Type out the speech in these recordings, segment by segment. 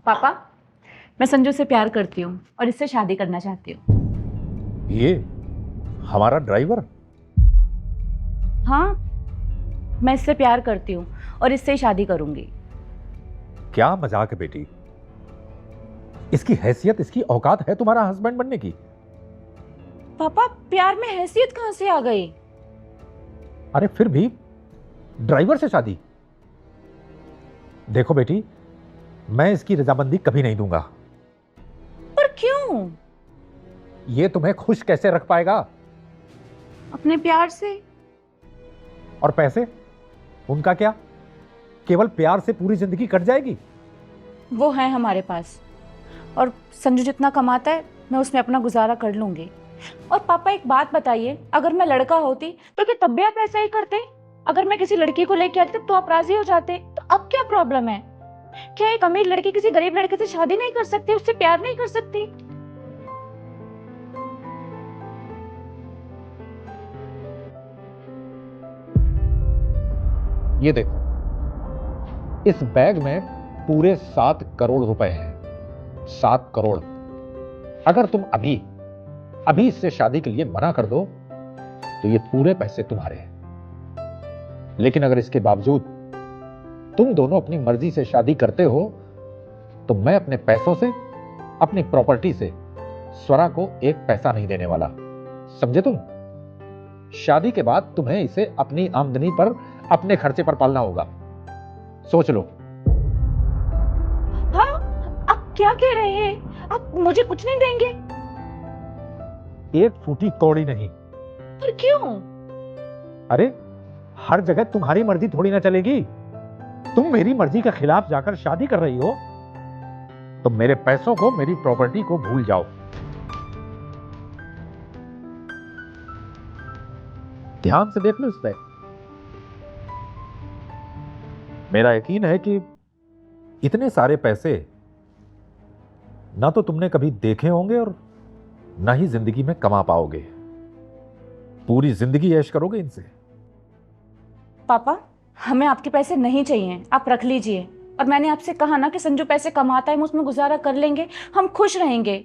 पापा, मैं संजू से प्यार करती हूँ और इससे शादी करना चाहती हूँ। ये हमारा ड्राइवर? हाँ, मैं इससे प्यार करती हूँ और इससे ही शादी करूंगी। क्या मजाक है बेटी, इसकी हैसियत, इसकी औकात है तुम्हारा हस्बैंड बनने की? पापा, प्यार में हैसियत कहाँ से आ गई? अरे फिर भी ड्राइवर से शादी? देखो बेटी, मैं इसकी रजामंदी कभी नहीं दूंगा। पर क्यों? ये तुम्हें खुश कैसे रख पाएगा? अपने प्यार से। और पैसे, उनका क्या? केवल प्यार से पूरी जिंदगी कट जाएगी? वो है हमारे पास, और संजू जितना कमाता है मैं उसमें अपना गुजारा कर लूंगी। और पापा एक बात बताइए, अगर मैं लड़का होती तो क्या तब भी आप ऐसा ही करते? अगर मैं किसी लड़की को लेके आती तो आप राजी हो जाते, तो अब क्या प्रॉब्लम है? क्या एक अमीर लड़की किसी गरीब लड़के से शादी नहीं कर सकती, उससे प्यार नहीं कर सकती? ये देखो, इस बैग में पूरे 7 करोड़ रुपए हैं। 7 करोड़। अगर तुम अभी अभी इससे शादी के लिए मना कर दो तो ये पूरे पैसे तुम्हारे हैं। लेकिन अगर इसके बावजूद तुम दोनों अपनी मर्जी से शादी करते हो तो मैं अपने पैसों से, अपनी प्रॉपर्टी से स्वरा को एक पैसा नहीं देने वाला। समझे तुम? शादी के बाद तुम्हें इसे अपनी आमदनी पर, अपने खर्चे पर पालना होगा। सोच लो। हाँ, आप क्या कह रहे हैं? आप मुझे कुछ नहीं देंगे? एक फूटी कौड़ी नहीं। पर क्यों? अरे हर जगह तुम्हारी मर्जी थोड़ी ना चलेगी। तुम मेरी मर्जी के खिलाफ जाकर शादी कर रही हो तो मेरे पैसों को, मेरी प्रॉपर्टी को भूल जाओ। ध्यान से देख लो इस पे। मेरा यकीन है कि इतने सारे पैसे ना तो तुमने कभी देखे होंगे और ना ही जिंदगी में कमा पाओगे। पूरी जिंदगी ऐश करोगे इनसे। पापा, हमें आपके पैसे नहीं चाहिए, आप रख लीजिए। और मैंने आपसे कहा ना कि संजू पैसे कमाता है, हम उसमें गुजारा कर लेंगे, हम खुश रहेंगे।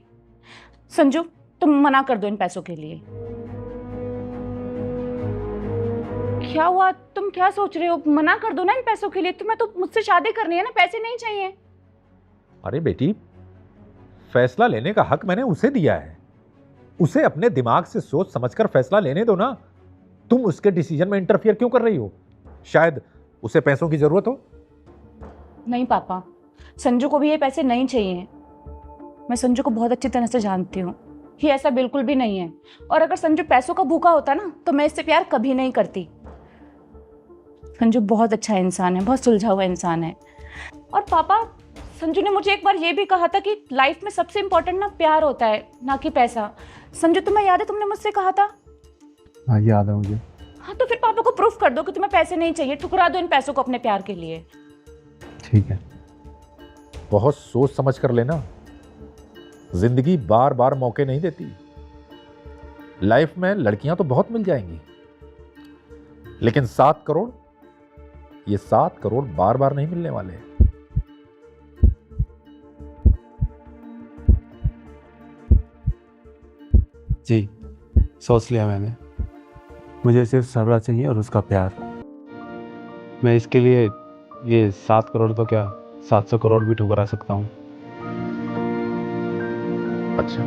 संजू, तुम मना कर दो इन पैसों के लिए। क्या हुआ? तुम क्या सोच रहे हो? मना कर दो ना इन पैसों के लिए। तुम्हें तो मुझसे शादी करनी है ना, पैसे नहीं चाहिए। अरे बेटी, फैसला लेने का हक मैंने उसे दिया है। उसे अपने दिमाग से सोच समझकर फैसला लेने दो ना। तुम उसके डिसीजन में इंटरफियर क्यों कर रही हो? शायद उसे पैसों की जरूरत हो। नहीं पापा, संजू को भी ये पैसे नहीं चाहिए। मैं संजू को बहुत अच्छी तरह से जानती हूँ, ये ऐसा बिल्कुल भी नहीं है। और अगर संजू पैसों का भूखा होता ना तो मैं इससे प्यार कभी नहीं करती। संजू बहुत अच्छा इंसान है, बहुत सुलझा हुआ इंसान है। और पापा, संजू ने मुझे एक बार ये भी कहा था कि लाइफ में सबसे इंपॉर्टेंट ना प्यार होता है, ना कि पैसा। संजू, तुम्हें याद है तुमने मुझसे कहा था? हाँ, याद है मुझे। हाँ, तो फिर पापा को प्रूफ कर दो कि तुम्हें पैसे नहीं चाहिए, ठुकरा दो इन पैसों को अपने प्यार के लिए। ठीक है। बहुत सोच समझ कर लेना। जिंदगी बार बार मौके नहीं देती। लाइफ में लड़कियां तो बहुत मिल जाएंगी, लेकिन 7 करोड़, ये 7 करोड़ बार बार नहीं मिलने वाले। जी, सोच लिया मैंने। मुझे सिर्फ सरला चाहिए और उसका प्यार। मैं इसके लिए ये 7 करोड़ तो क्या 700 करोड़ भी ठुकरा सकता हूँ। अच्छा,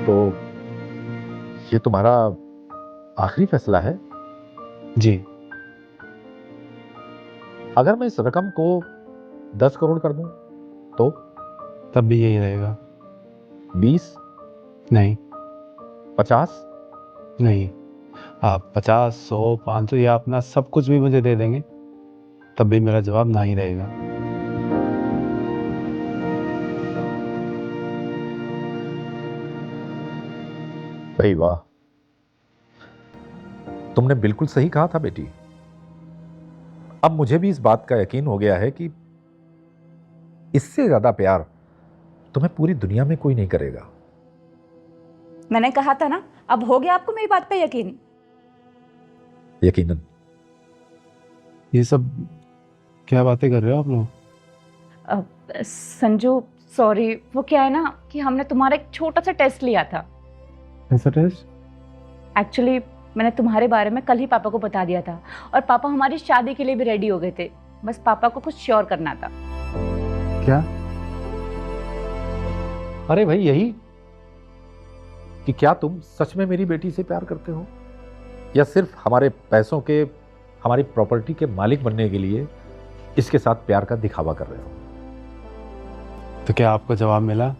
तो ये तुम्हारा आखिरी फैसला है? जी। अगर मैं इस रकम को 10 करोड़ कर दूं तो? तब भी यही रहेगा। 20? नहीं। 50? नहीं, आप 50, 100, 500 या अपना सब कुछ भी मुझे दे देंगे, तब भी मेरा जवाब ना ही रहेगा। भाई वाह, तुमने बिल्कुल सही कहा था बेटी। अब मुझे भी इस बात का यकीन हो गया है कि इससे ज्यादा प्यार तुम्हें पूरी दुनिया में कोई नहीं करेगा। मैंने कहा था ना, अब हो गया आपको मेरी बात पे यकीन? यकीनन। ये सब क्या बातें कर रहे हो आप लोग? संजू सॉरी, वो क्या है ना कि हमने तुम्हारा एक छोटा सा टेस्ट लिया था। ऐसा टेस्ट? एक्चुअली मैंने तुम्हारे बारे में कल ही पापा को बता दिया था और पापा हमारी शादी के लिए भी रेडी हो गए थे, बस पापा को कुछ श्योर करना था। क्या? अरे भाई यही कि क्या तुम सच में मेरी बेटी से प्यार करते हो या सिर्फ हमारे पैसों के, हमारी प्रॉपर्टी के मालिक बनने के लिए इसके साथ प्यार का दिखावा कर रहे हो? तो क्या आपको जवाब मिला?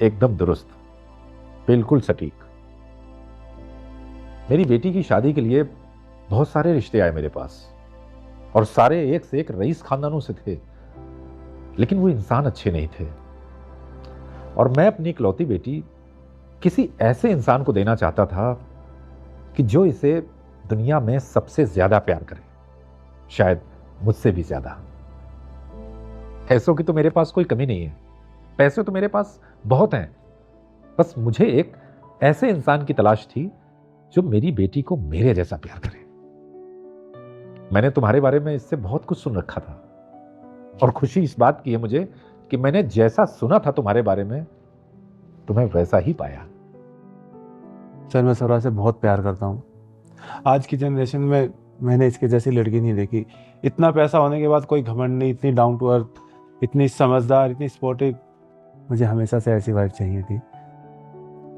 एकदम दुरुस्त, बिल्कुल सटीक। मेरी बेटी की शादी के लिए बहुत सारे रिश्ते आए मेरे पास और सारे एक से एक रईस खानदानों से थे, लेकिन वो इंसान अच्छे नहीं थे और मैं अपनी इकलौती बेटी किसी ऐसे इंसान को देना चाहता था कि जो इसे दुनिया में सबसे ज्यादा प्यार करे, शायद मुझसे भी ज्यादा। पैसों की तो मेरे पास कोई कमी नहीं है, पैसे तो मेरे पास बहुत हैं, बस मुझे एक ऐसे इंसान की तलाश थी जो मेरी बेटी को मेरे जैसा प्यार करे। मैंने तुम्हारे बारे में इससे बहुत कुछ सुन रखा था और खुशी इस बात की है मुझे कि मैंने जैसा सुना था तुम्हारे बारे में तुम्हें वैसा ही पाया। सर मैं सौरा से बहुत प्यार करता हूँ। आज की जनरेशन में मैंने इसके जैसी लड़की नहीं देखी। इतना पैसा होने के बाद कोई घमंड नहीं, इतनी डाउन टू अर्थ, इतनी समझदार, इतनी स्पोर्टिव। मुझे हमेशा से ऐसी वाइफ चाहिए थी।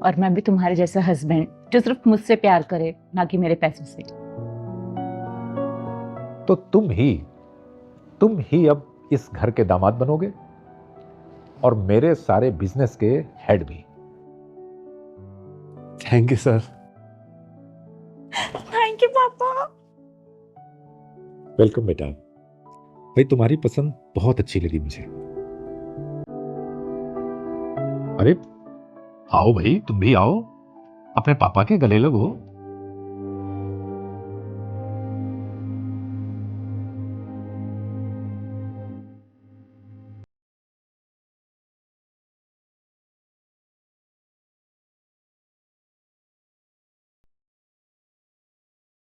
और मैं भी तुम्हारे जैसा हस्बैंड जो सिर्फ मुझसे प्यार करे, ना कि मेरे पैसों से। तो तुम ही अब इस घर के दामाद बनोगे और मेरे सारे बिजनेस के हेड भी। Thank you sir. Thank you पापा। वेलकम बेटा। भाई तुम्हारी पसंद बहुत अच्छी लगी मुझे। अरे आओ भाई, तुम भी आओ, अपने पापा के गले लगो।